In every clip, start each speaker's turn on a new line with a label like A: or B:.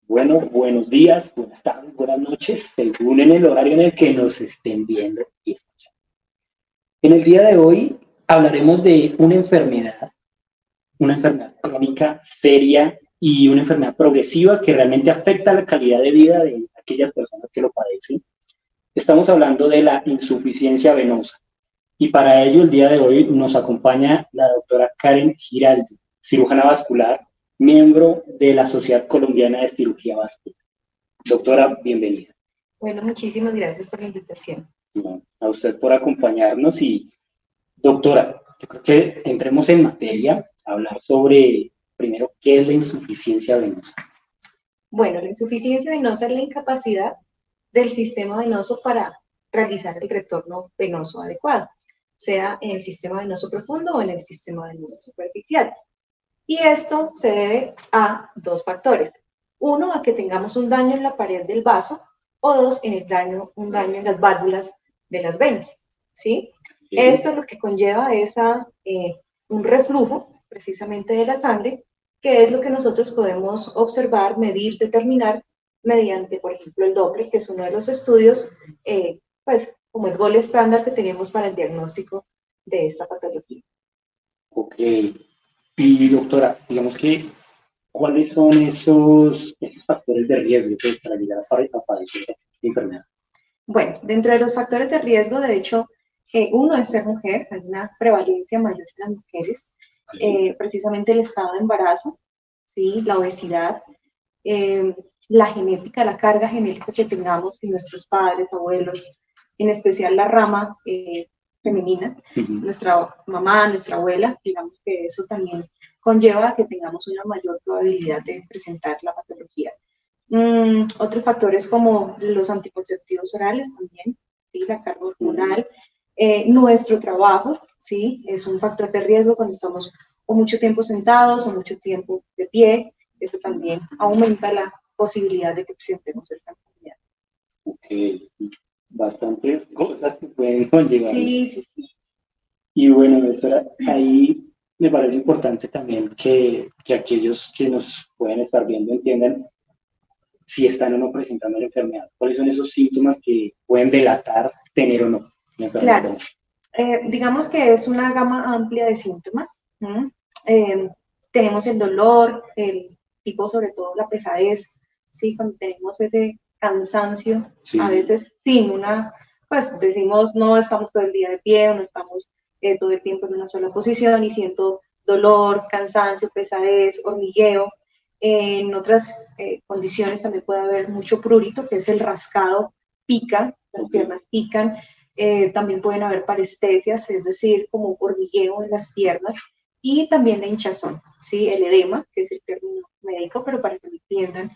A: Bueno, buenos días, buenas tardes, buenas noches, según en el horario en el que nos estén viendo y escuchando. En el día de hoy hablaremos de una enfermedad crónica seria y una enfermedad progresiva que realmente afecta la calidad de vida de aquellas personas que lo padecen. Estamos hablando de la insuficiencia venosa y para ello el día de hoy nos acompaña la doctora Karen Giraldo, cirujana vascular, miembro de la Sociedad Colombiana de Cirugía Vascular. Doctora, bienvenida.
B: Bueno, muchísimas gracias por la invitación.
A: No, a usted por acompañarnos y, doctora, yo creo que entremos en materia, hablar sobre, primero, qué es la insuficiencia venosa.
B: Bueno, la insuficiencia venosa es la incapacidad del sistema venoso para realizar el retorno venoso adecuado, sea en el sistema venoso profundo o en el sistema venoso superficial. Y esto se debe a dos factores. Uno, a que tengamos un daño en la pared del vaso, o dos, un daño en las válvulas de las venas, ¿sí?
A: Sí.
B: Esto lo que conlleva es un reflujo, precisamente de la sangre, que es lo que nosotros podemos observar, medir, determinar mediante, por ejemplo, el Doppler, que es uno de los estudios, pues, como el gol estándar que tenemos para el diagnóstico de esta patología.
A: Ok. Y, doctora, digamos que, ¿cuáles son esos factores de riesgo pues, para llegar a padecer esta enfermedad?
B: Bueno, dentro de los factores de riesgo, de hecho, uno es ser mujer, hay una prevalencia mayor en las mujeres, precisamente el estado de embarazo, ¿sí? La obesidad, la genética, la carga genética que tengamos en nuestros padres, abuelos, en especial la rama femenina, nuestra mamá, nuestra abuela, digamos que eso también conlleva a que tengamos una mayor probabilidad de presentar la patología. Otros factores como los anticonceptivos orales también, ¿sí? La carga hormonal, nuestro trabajo, ¿sí? Es un factor de riesgo cuando estamos o mucho tiempo sentados o mucho tiempo de pie, eso también aumenta la posibilidad de que presentemos esta enfermedad.
A: Ok, bastantes cosas que pueden conllevar.
B: Sí, sí, sí.
A: Y bueno, doctora, ahí me parece importante también que aquellos que nos pueden estar viendo entiendan si están o no presentando la enfermedad. ¿Cuáles son esos síntomas que pueden delatar tener o no la enfermedad?
B: Claro, digamos que es una gama amplia de síntomas. Tenemos el dolor, el tipo, sobre todo la pesadez, ¿sí? Cuando tenemos ese cansancio, sí. A veces sin pues decimos no estamos todo el día de pie o no estamos todo el tiempo en una sola posición y siento dolor, cansancio, pesadez, hormigueo. En otras condiciones también puede haber mucho prurito, que es el rascado, pica, las piernas pican. También pueden haber parestesias, es decir, como hormigueo en las piernas, y también la hinchazón, ¿sí? El edema, que es el término médico, pero para que lo entiendan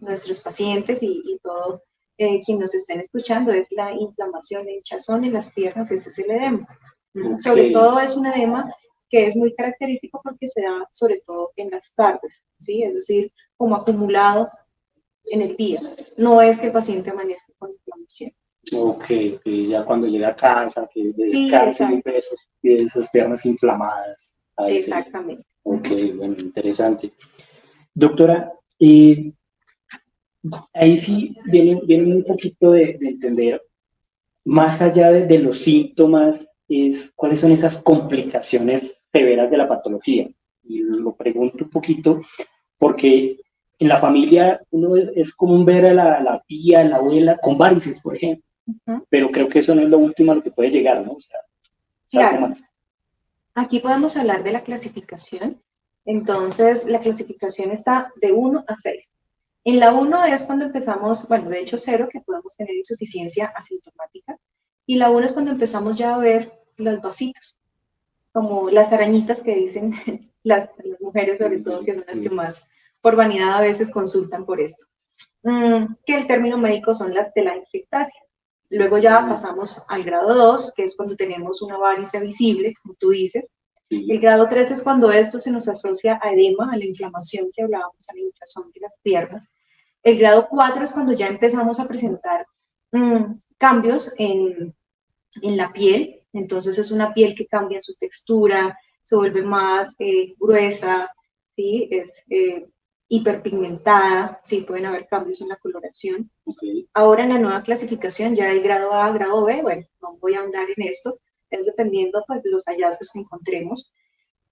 B: nuestros pacientes y todo quien nos estén escuchando, es la inflamación, la hinchazón en las piernas, ese es el edema. Okay. Sobre todo es un edema que es muy característico porque se da sobre todo en las tardes, ¿sí? Es decir, como acumulado en el día. No es que el paciente amanezca con inflamación.
A: Ok, ya cuando llega a casa, que descanse y ve esas piernas inflamadas.
B: Exactamente.
A: Ok, bueno, interesante. Doctora, ahí sí viene un poquito de entender, más allá de los síntomas, cuáles son esas complicaciones severas de la patología. Y lo pregunto un poquito porque en la familia uno es común ver a la tía, a la abuela con varices, por ejemplo. Pero creo que eso no es lo último a lo que puede llegar, ¿no? O sea,
B: claro. Aquí podemos hablar de la clasificación. Entonces, la clasificación está de 1 a 6. En la 1 es cuando empezamos, bueno, de hecho 0, que podemos tener insuficiencia asintomática. Y la 1 es cuando empezamos ya a ver los vasitos, como las arañitas que dicen las mujeres, sobre todo, que son las que más por vanidad a veces consultan por esto. Que el término médico son las telangiectasias. Luego ya pasamos al grado 2, que es cuando tenemos una varice visible, como tú dices. El grado 3 es cuando esto se nos asocia a edema, a la inflamación que hablábamos, a la hinchazón de las piernas. El grado 4 es cuando ya empezamos a presentar cambios en la piel. Entonces es una piel que cambia su textura, se vuelve más gruesa, ¿sí? hiperpigmentada, sí, pueden haber cambios en la coloración.
A: Okay.
B: Ahora en la nueva clasificación ya hay grado A, grado B, bueno, no voy a ahondar en esto, es dependiendo pues, de los hallazgos que encontremos.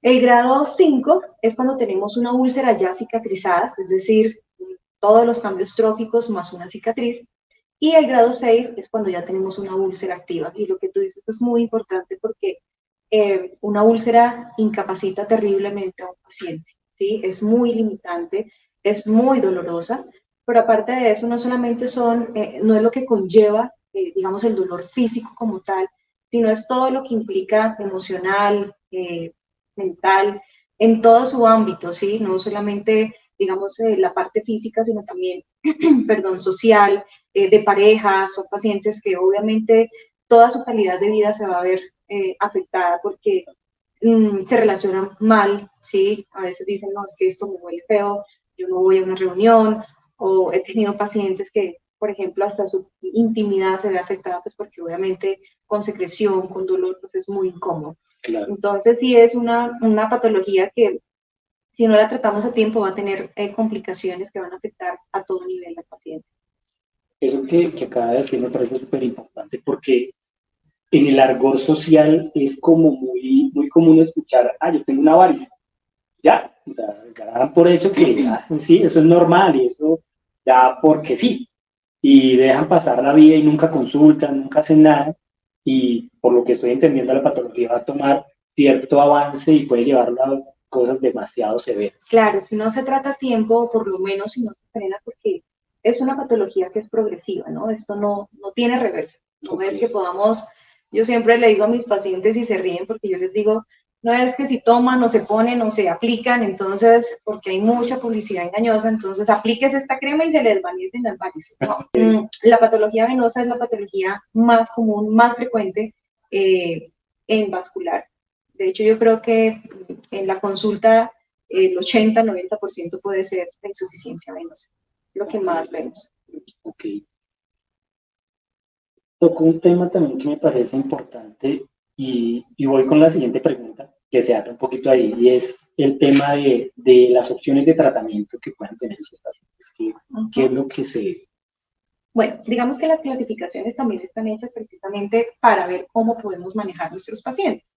B: El grado 5 es cuando tenemos una úlcera ya cicatrizada, es decir, todos los cambios tróficos más una cicatriz. Y el grado 6 es cuando ya tenemos una úlcera activa. Y lo que tú dices es muy importante porque una úlcera incapacita terriblemente a un paciente, ¿sí? Es muy limitante, es muy dolorosa, pero aparte de eso no solamente no es lo que conlleva, digamos, el dolor físico como tal, sino es todo lo que implica emocional, mental, en todo su ámbito, ¿sí? No solamente, digamos, la parte física, sino también, perdón, social, de pareja. Son pacientes que obviamente toda su calidad de vida se va a ver afectada porque se relacionan mal, ¿sí? A veces dicen, no, es que esto me huele feo, yo no voy a una reunión, o he tenido pacientes que, por ejemplo, hasta su intimidad se ve afectada, pues porque obviamente con secreción, con dolor, pues es muy incómodo.
A: Claro.
B: Entonces sí es una patología que si no la tratamos a tiempo va a tener complicaciones que van a afectar a todo nivel al paciente.
A: Eso que acaba de decir me parece súper importante porque en el argot social es como muy común escuchar, yo tengo una varice. Ya, o sea, ya dan por hecho que sí, eso es normal y eso ya porque sí. Y dejan pasar la vida y nunca consultan, nunca hacen nada. Y por lo que estoy entendiendo, la patología va a tomar cierto avance y puede llevarlo a cosas demasiado severas.
B: Claro, si no se trata a tiempo, o por lo menos si no se frena, porque es una patología que es progresiva, ¿no? Esto no tiene reversa. No es que podamos, yo siempre le digo a mis pacientes y se ríen porque yo les digo, no es que si toman o se ponen o se aplican, entonces, porque hay mucha publicidad engañosa, entonces aplíquese esta crema y se le desvanecen las varices. No. La patología venosa es la patología más común, más frecuente en vascular. De hecho, yo creo que en la consulta el 80-90% puede ser la insuficiencia venosa, lo que más vemos.
A: Ok. Tocó un tema también que me parece importante y voy con la siguiente pregunta, que se ata un poquito ahí, y es el tema de las opciones de tratamiento que puedan tener esos pacientes. ¿Qué es lo que se...?
B: Bueno, digamos que las clasificaciones también están hechas precisamente para ver cómo podemos manejar nuestros pacientes.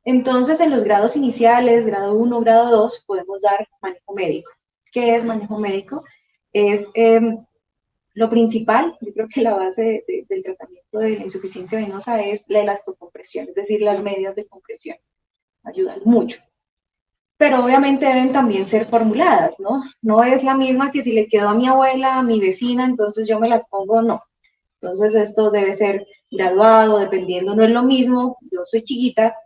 B: Entonces, en los grados iniciales, grado 1, grado 2, podemos dar manejo médico. ¿Qué es manejo médico? Es lo principal, yo creo que la base del tratamiento de la insuficiencia venosa es la elastocompresión, es decir, las medias de compresión. Ayudan mucho. Pero obviamente deben también ser formuladas, ¿no? No es la misma que si le quedó a mi abuela, a mi vecina, entonces yo me las pongo, no. Entonces esto debe ser graduado, dependiendo, no es lo mismo, yo soy chiquita,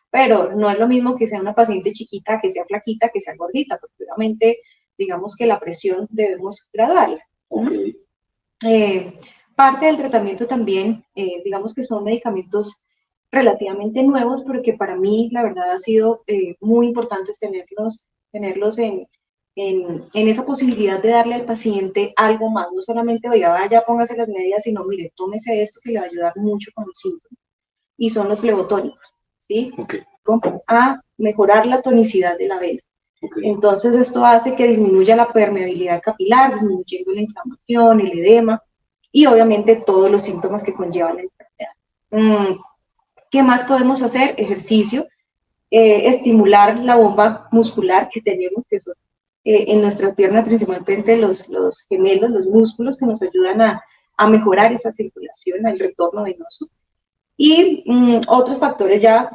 B: pero no es lo mismo que sea una paciente chiquita, que sea flaquita, que sea gordita, porque obviamente digamos que la presión debemos graduarla.
A: Okay.
B: Parte del tratamiento también, digamos que son medicamentos relativamente nuevos, pero que para mí la verdad ha sido muy importante tenerlos en esa posibilidad de darle al paciente algo más, no solamente, oiga, vaya, póngase las medidas, sino, mire, tómese esto que le va a ayudar mucho con los síntomas, y son los flebotónicos, ¿sí?
A: Okay.
B: A mejorar la tonicidad de la vena.
A: Okay.
B: Entonces, esto hace que disminuya la permeabilidad capilar, disminuyendo la inflamación, el edema, y obviamente todos los síntomas que conlleva la enfermedad. ¿Qué más podemos hacer? Ejercicio, estimular la bomba muscular que tenemos, que son en nuestra pierna principalmente los gemelos, los músculos que nos ayudan a mejorar esa circulación, el retorno venoso. Y otros factores ya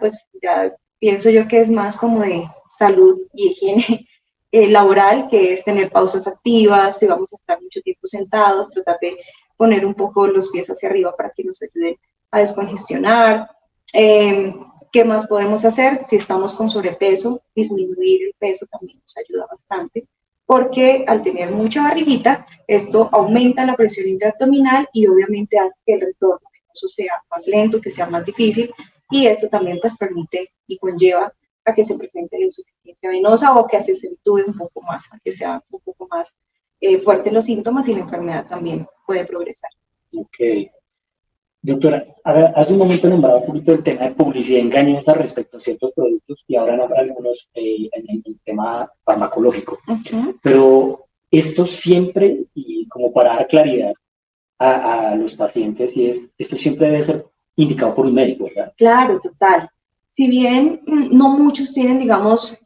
B: pienso yo que es más como de salud y higiene laboral, que es tener pausas activas, si vamos a estar mucho tiempo sentados, tratar de poner un poco los pies hacia arriba para que nos ayuden a descongestionar. ¿Qué más podemos hacer? Si estamos con sobrepeso, disminuir el peso también nos ayuda bastante, porque al tener mucha barriguita, esto aumenta la presión intraabdominal y obviamente hace que el retorno venoso sea más lento, que sea más difícil, y esto también pues permite y conlleva a que se presente la insuficiencia venosa o que se acentúe un poco más, a que sea un poco más fuertes los síntomas y la enfermedad también puede progresar.
A: Ok. Doctora, hace un momento nombraba un poquito el tema de publicidad engañosa respecto a ciertos productos y ahora nombra algunos en el tema farmacológico. Pero esto siempre, y como para dar claridad a los pacientes, esto siempre debe ser indicado por un médico, ¿verdad?
B: Claro, total. Si bien no muchos tienen, digamos,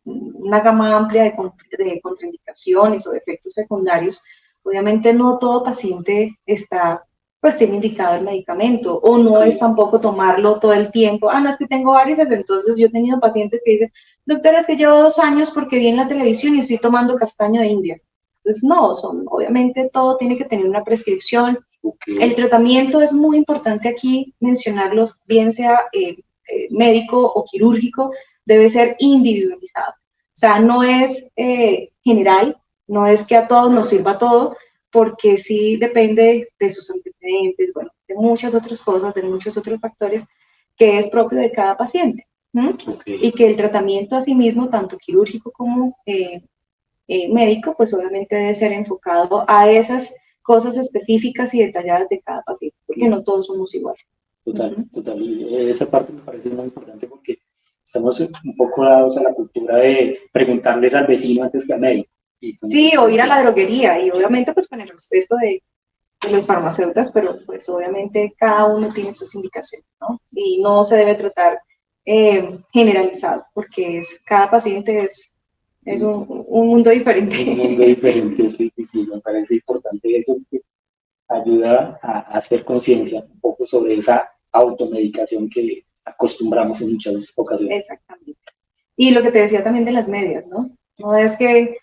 B: una gama amplia de contraindicaciones o de efectos secundarios, obviamente no todo paciente está, pues tiene indicado el medicamento, o no es tampoco tomarlo todo el tiempo. No, es que tengo varios, entonces yo he tenido pacientes que dicen, doctora, es que llevo 2 años porque vi en la televisión y estoy tomando castaño de India. Entonces, no, obviamente todo tiene que tener una prescripción. El tratamiento es muy importante aquí mencionarlos, bien sea médico o quirúrgico, debe ser individualizado. O sea, no es general, no es que a todos nos sirva todo, porque sí depende de sus antecedentes, bueno, de muchas otras cosas, de muchos otros factores que es propio de cada paciente. Y que el tratamiento a sí mismo, tanto quirúrgico como médico, pues obviamente debe ser enfocado a esas cosas específicas y detalladas de cada paciente, porque no todos somos iguales.
A: Total. Y esa parte me parece muy importante porque estamos un poco dados a la cultura de preguntarles al vecino antes que al médico.
B: Sí, o ir a la droguería, y obviamente pues con el respeto de los farmacéuticos, pero pues obviamente cada uno tiene sus indicaciones, ¿no? Y no se debe tratar generalizado, porque cada paciente es un mundo diferente.
A: Un mundo diferente, sí, me parece importante eso, que ayuda a hacer conciencia un poco sobre esa automedicación que acostumbramos en muchas ocasiones.
B: Exactamente. Y lo que te decía también de las medias, ¿no? No es que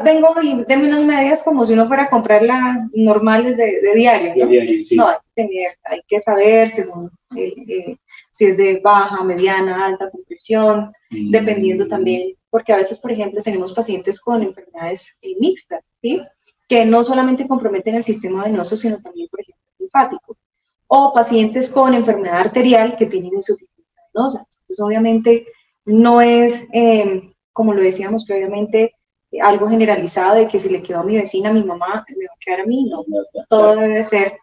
B: vengo y deme unas medias como si uno fuera a comprar las normales de diario, ¿no?
A: De diario, sí.
B: No, hay que saber según si es de baja, mediana, alta compresión, dependiendo también, porque a veces, por ejemplo, tenemos pacientes con enfermedades mixtas, ¿sí? Que no solamente comprometen el sistema venoso, sino también, por ejemplo, el linfático. O pacientes con enfermedad arterial que tienen insuficiencia venosa. Entonces, obviamente, no es, como lo decíamos previamente, algo generalizado de que si le quedó a mi vecina, a mi mamá, me va a quedar a mí. No, todo debe ser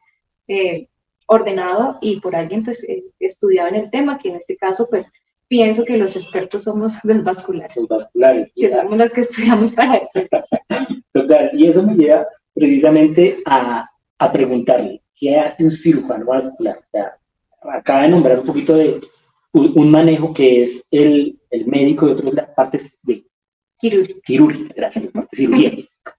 B: ordenado y por alguien pues estudiado en el tema, que en este caso pues pienso que los expertos somos los vasculares.
A: Los vasculares.
B: Que somos los que estudiamos para eso.
A: Total, y eso me lleva precisamente a preguntarle, ¿qué hace un cirujano vascular? O sea, acaba de nombrar un poquito de un manejo que es el médico de otras partes de quirúrgica, gracias, parte de cirugía.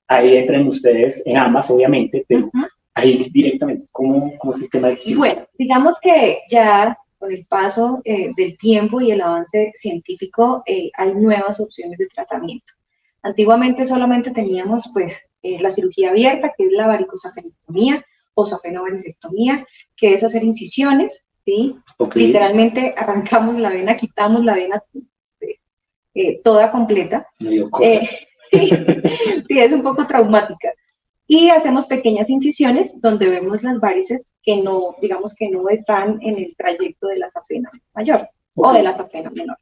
A: Ahí entran ustedes en ambas, obviamente, pero ahí directamente, ¿cómo es el tema del cirujano?
B: Bueno, digamos que ya con el paso del tiempo y el avance científico hay nuevas opciones de tratamiento. Antiguamente solamente teníamos pues la cirugía abierta, que es la varicosafenectomía o safenovaricectomía, que es hacer incisiones, ¿sí? Literalmente arrancamos la vena, quitamos la vena toda completa.
A: Sí,
B: es un poco traumática. Y hacemos pequeñas incisiones donde vemos las varices que no, digamos que no están en el trayecto de la safena mayor o de la safena menor.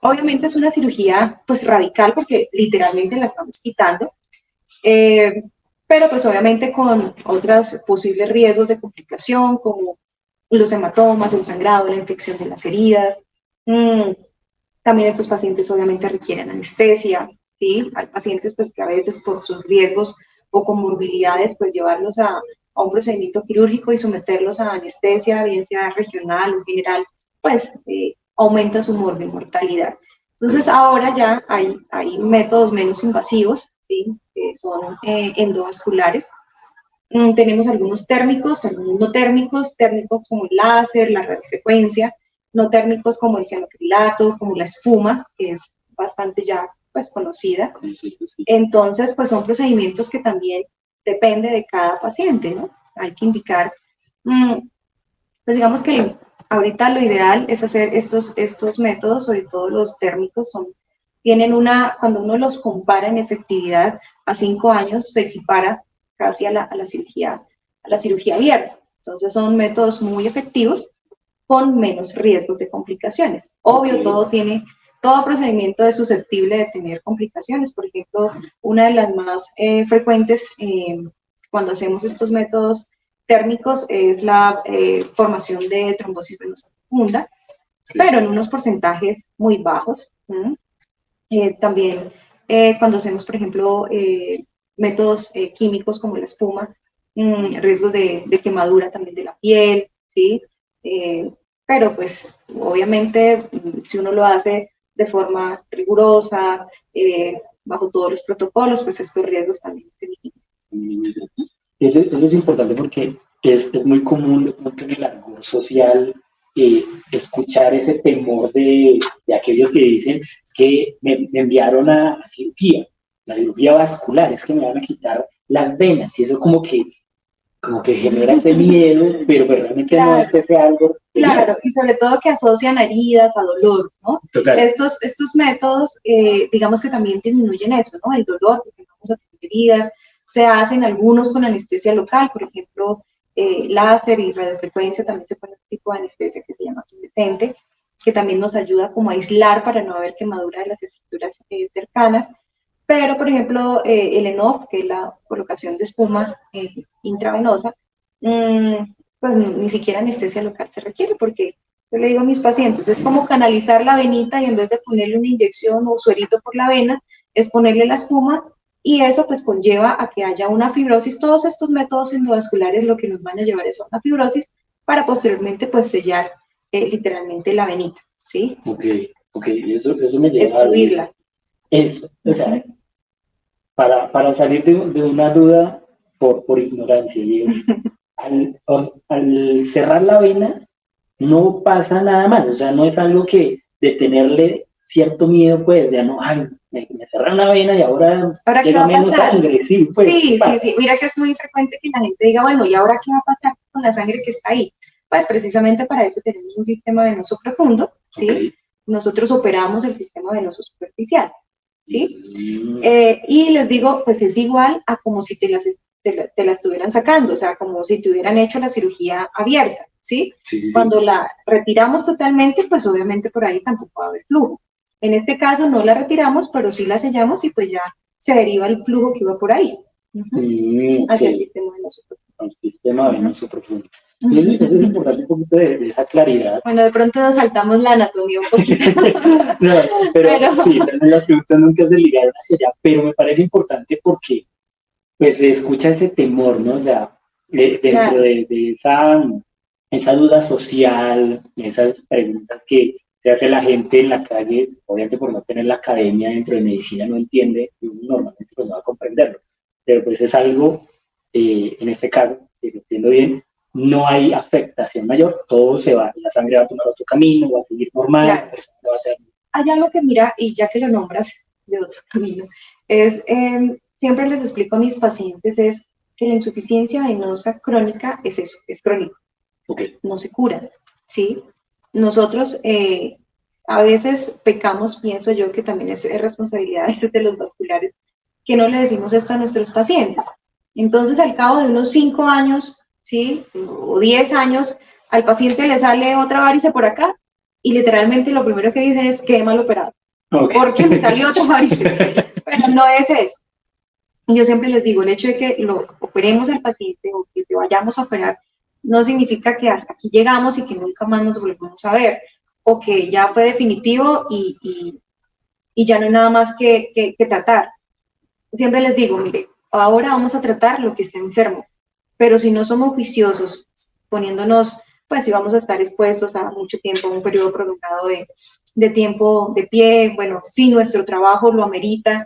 B: Obviamente es una cirugía pues radical porque literalmente la estamos quitando, pero pues obviamente con otros posibles riesgos de complicación como los hematomas, el sangrado, la infección de las heridas. También estos pacientes obviamente requieren anestesia, ¿sí? Hay pacientes pues que a veces por sus riesgos o comorbilidades pues llevarlos a un procedimiento quirúrgico y someterlos a anestesia, bien sea regional o general, pues aumenta su mortalidad. Entonces ahora ya hay métodos menos invasivos, ¿sí? Que son endovasculares. Tenemos algunos térmicos, algunos no térmicos como el láser, la radiofrecuencia, no térmicos como el cianocrilato, como la espuma, que es bastante ya pues conocida. Entonces, pues son procedimientos que también depende de cada paciente, ¿no? Hay que indicar, pues digamos que ahorita lo ideal es hacer estos métodos, sobre todo los térmicos, tienen cuando uno los compara en efectividad a 5 años, se equipara casi a la cirugía abierta. Entonces son métodos muy efectivos con menos riesgos de complicaciones. Obvio, todo procedimiento es susceptible de tener complicaciones. Por ejemplo, una de las más frecuentes cuando hacemos estos métodos térmicos es la formación de trombosis venosa profunda, pero en unos porcentajes muy bajos. También cuando hacemos, por ejemplo, métodos químicos como la espuma, riesgos de quemadura también de la piel, ¿sí? Pero pues obviamente si uno lo hace de forma rigurosa, bajo todos los protocolos, pues estos riesgos también se minimizan.
A: Eso es importante porque es muy común de pronto en el argot social escuchar ese temor de aquellos que dicen, es que me enviaron a la cirugía vascular, es que me van a quitar las venas, y eso como que genera ese miedo, pero pues realmente no es que sea algo.
B: Claro, y sobre todo que asocian a heridas, a dolor, ¿no?
A: Total.
B: Estos métodos, digamos que también disminuyen eso, ¿no? El dolor, porque vamos a tener heridas, se hacen algunos con anestesia local, por ejemplo, láser y radiofrecuencia, también se pone un tipo de anestesia que se llama tumescente, que también nos ayuda como a aislar para no haber quemadura de las estructuras cercanas. Pero, por ejemplo, el ENOF, que es la colocación de espuma intravenosa, pues ni siquiera anestesia local se requiere, porque yo le digo a mis pacientes, es como canalizar la venita y en vez de ponerle una inyección o suerito por la vena, es ponerle la espuma y eso pues conlleva a que haya una fibrosis. Todos estos métodos endovasculares lo que nos van a llevar es a una fibrosis para posteriormente pues sellar literalmente la venita, ¿sí?
A: Ok, eso me lleva
B: excluirla.
A: Eso, o sea, para salir de una duda por ignorancia, digo, al cerrar la vena no pasa nada más, o sea, no es algo que de tenerle cierto miedo, pues, ya no, ay, me cerran la vena y ahora llega menos sangre, sí, pues.
B: Sí, mira que es muy frecuente que la gente diga, bueno, ¿y ahora qué va a pasar con la sangre que está ahí? Pues precisamente para eso tenemos un sistema venoso profundo, ¿sí? Okay. Nosotros operamos el sistema venoso superficial, ¿sí? Y les digo, pues es igual a como si te la estuvieran sacando, o sea, como si te hubieran hecho la cirugía abierta, ¿sí? Cuando la retiramos totalmente, pues obviamente por ahí tampoco va a haber flujo. En este caso no la retiramos, pero sí la sellamos y pues ya se deriva el flujo que iba por ahí. Hacia el sistema venoso profundo.
A: El sistema venoso profundo. Y eso es importante un poquito de esa claridad.
B: Bueno, de pronto nos saltamos la anatomía un poquito.
A: No, pero sí, las preguntas nunca se ligaron hacia allá, pero me parece importante porque pues se escucha ese temor, ¿no? O sea, dentro de esa duda social, esas preguntas que se hace la gente en la calle, obviamente por no tener la academia dentro de medicina no entiende, y uno normalmente pues no va a comprenderlo, pero pues es algo, en este caso, si lo entiendo bien, no hay afectación mayor, todo se va, la sangre va a tomar otro camino, va a seguir normal, la persona va a ser...
B: Hay algo que mira, y ya que lo nombras de otro camino, es, siempre les explico a mis pacientes, es que la insuficiencia venosa crónica es eso, es crónico, no se cura, ¿sí? Nosotros a veces pecamos, pienso yo, que también es responsabilidad de los vasculares, que no le decimos esto a nuestros pacientes. Entonces, al cabo de unos 5 años, ¿sí? O 10 años, al paciente le sale otra varice por acá y literalmente lo primero que dicen es que mal operado, porque me salió otra varice, pero no es eso. Y yo siempre les digo, el hecho de que lo operemos al paciente o que te vayamos a operar no significa que hasta aquí llegamos y que nunca más nos volvemos a ver, o que ya fue definitivo y ya no hay nada más que tratar. Siempre les digo, mire, ahora vamos a tratar lo que está enfermo, pero si no somos juiciosos, poniéndonos, pues si vamos a estar expuestos a mucho tiempo, un periodo prolongado de tiempo de pie, bueno, si nuestro trabajo lo amerita,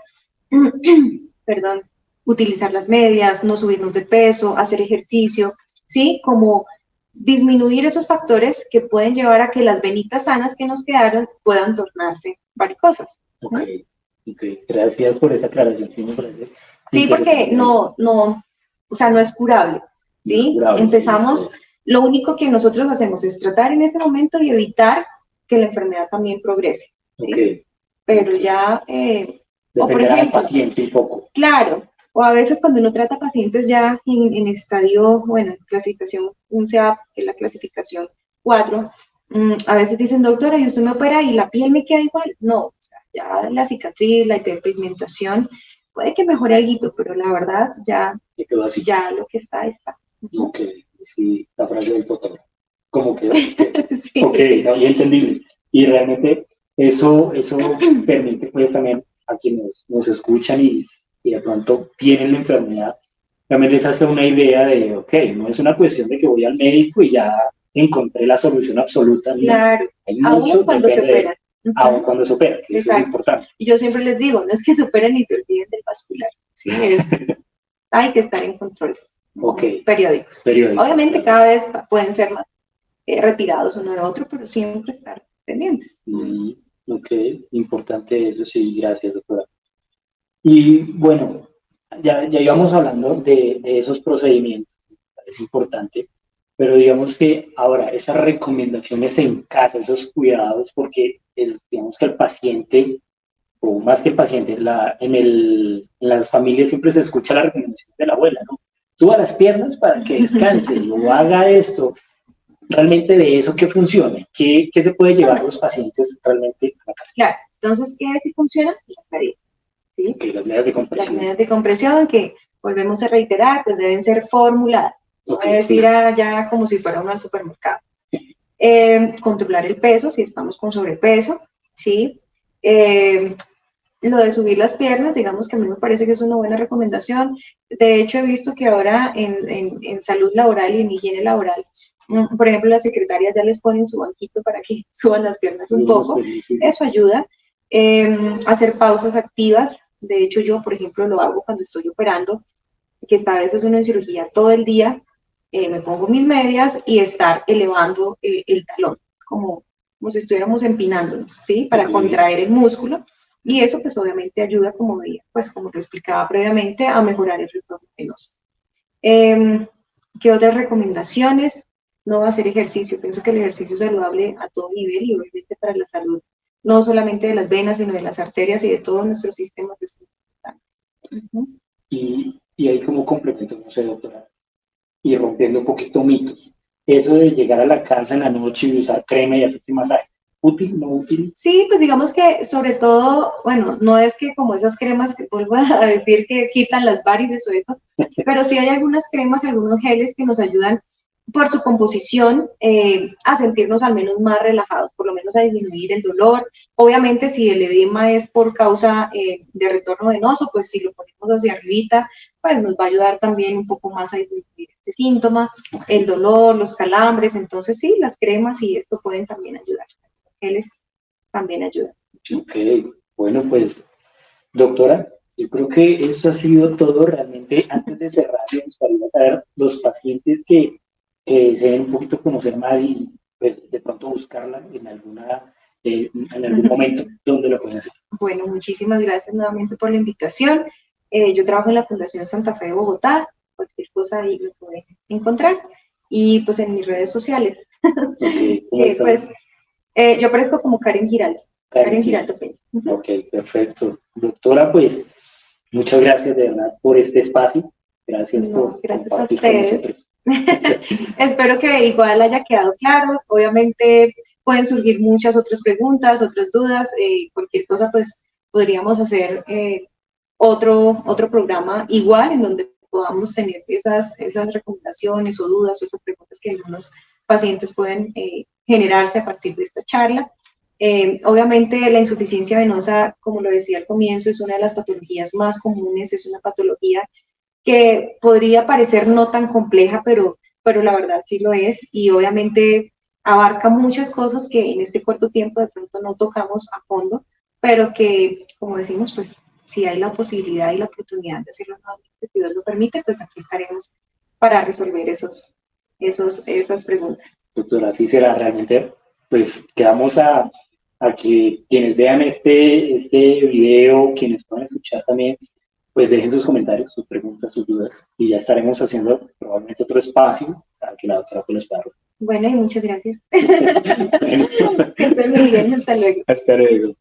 B: perdón, utilizar las medias, no subirnos de peso, hacer ejercicio, ¿sí? Como disminuir esos factores que pueden llevar a que las venitas sanas que nos quedaron puedan tornarse varicosas. ¿No?
A: Ok, gracias por esa aclaración, sí me parece.
B: Sí, porque no, o sea, no es curable, ¿sí? No es curable, empezamos, lo único que nosotros hacemos es tratar en ese momento y evitar que la enfermedad también progrese, ¿sí? Pero ya...
A: dependerá del paciente un poco.
B: Claro, o a veces cuando uno trata pacientes ya en estadio, bueno, clasificación 1A, que es la clasificación 4, a veces dicen, doctora, ¿y usted me opera y la piel me queda igual? No, o sea, ya la cicatriz, la hiperpigmentación, puede que mejore algo, pero la verdad ya, ya lo que está, está.
A: Ok, Sí, la frase del fotógrafo. Como que,
B: Sí.
A: ok, no, y entendible. Y realmente eso permite pues también a quienes nos escuchan y de pronto tienen la enfermedad, también les hace una idea de, ok, no es una cuestión de que voy al médico y ya encontré la solución absoluta, no.
B: Claro,
A: Hay
B: aún
A: mucho,
B: cuando se
A: depende de,
B: operan.
A: aun cuando se opera, que eso es
B: Exacto.
A: importante.
B: Y yo siempre les digo, no es que se operen y se olviden del vascular, ¿sí? Hay que estar en controles
A: Ok,
B: periódicos.
A: periódico.
B: Obviamente cada vez pueden ser más retirados uno de otro, pero siempre estar pendientes.
A: Ok, importante eso, sí, gracias, doctora. Y bueno, ya íbamos hablando de esos procedimientos, es importante, pero digamos que ahora esas recomendaciones en casa, esos cuidados, porque digamos que el paciente, o más que el paciente, en las familias siempre se escucha la recomendación de la abuela, ¿no? Tú a las piernas para que descanse, o haga esto, realmente de eso que funcione, ¿qué se puede llevar los pacientes realmente a la casa?
B: Claro, entonces, ¿qué es si funcionan? Las medidas, ¿sí?
A: Okay, las medidas de compresión.
B: Las medidas de compresión que volvemos a reiterar, pues deben ser formuladas. No
A: Okay,
B: es
A: sí.
B: ir allá como si fuera uno al supermercado. Controlar el peso, si estamos con sobrepeso, ¿sí? Lo de subir las piernas, digamos que a mí me parece que es una buena recomendación. De hecho, he visto que ahora en salud laboral y en higiene laboral, por ejemplo, las secretarias ya les ponen su banquito para que suban las piernas un poco. Eso ayuda. Hacer pausas activas. De hecho, yo, por ejemplo, lo hago cuando estoy operando, que está a veces uno en cirugía todo el día, me pongo mis medias y estar elevando el talón, como si estuviéramos empinándonos, ¿sí? Para contraer el músculo. Y eso, pues, obviamente ayuda, como lo explicaba previamente, a mejorar el retorno venoso. ¿Qué otras recomendaciones? No hacer ejercicio. Pienso que el ejercicio es saludable a todo nivel y obviamente para la salud, no solamente de las venas, sino de las arterias y de todo nuestro sistema.
A: Y ahí como complemento, no sé, doctora, y rompiendo un poquito mitos. Eso de llegar a la casa en la noche y usar crema y hacerse masaje, ¿útil, no útil?
B: Sí, pues digamos que sobre todo, bueno, no es que como esas cremas que vuelvo a decir que quitan las varices o eso, pero sí hay algunas cremas, algunos geles que nos ayudan por su composición a sentirnos al menos más relajados, por lo menos a disminuir el dolor. Obviamente si el edema es por causa de retorno venoso, pues si lo ponemos hacia arribita, pues nos va a ayudar también un poco más a disminuir este síntoma, el dolor, los calambres. Entonces sí, las cremas y esto pueden también ayudar. Geles también ayudan.
A: Ok, bueno, pues, doctora, yo creo que eso ha sido todo realmente. Antes de cerrar, me gustaría saber los pacientes que deseen un poquito conocer más y pues, de pronto buscarla en algún momento donde lo pueden hacer.
B: Bueno, muchísimas gracias nuevamente por la invitación. Yo trabajo en la Fundación Santa Fe de Bogotá, cualquier cosa ahí me pueden encontrar. Y pues en mis redes sociales.
A: Okay,
B: pues yo aparezco como Karen Giraldo. Karen Giraldo Peña.
A: Ok, perfecto. Doctora, pues muchas gracias de verdad por este espacio. Gracias por compartir con nosotros.
B: Espero que igual haya quedado claro. Obviamente pueden surgir muchas otras preguntas, otras dudas. Cualquier cosa, pues podríamos hacer otro programa igual en donde podamos tener esas recomendaciones o dudas o esas preguntas que algunos pacientes pueden generarse a partir de esta charla. Obviamente la insuficiencia venosa, como lo decía al comienzo, es una de las patologías más comunes, es una patología que podría parecer no tan compleja, pero la verdad sí lo es, y obviamente abarca muchas cosas que en este corto tiempo de pronto no tocamos a fondo, pero que, como decimos, pues si hay la posibilidad y la oportunidad de hacerlo nuevamente, si Dios lo permite, pues aquí estaremos para resolver esas preguntas.
A: Doctora, así será realmente. Pues quedamos a que quienes vean este video, quienes puedan escuchar también, pues dejen sus comentarios, sus preguntas, sus dudas, y ya estaremos haciendo probablemente otro espacio para que la doctora pues los pueda responder.
B: Bueno, y muchas gracias. Que estén muy bien, hasta luego.
A: Hasta luego.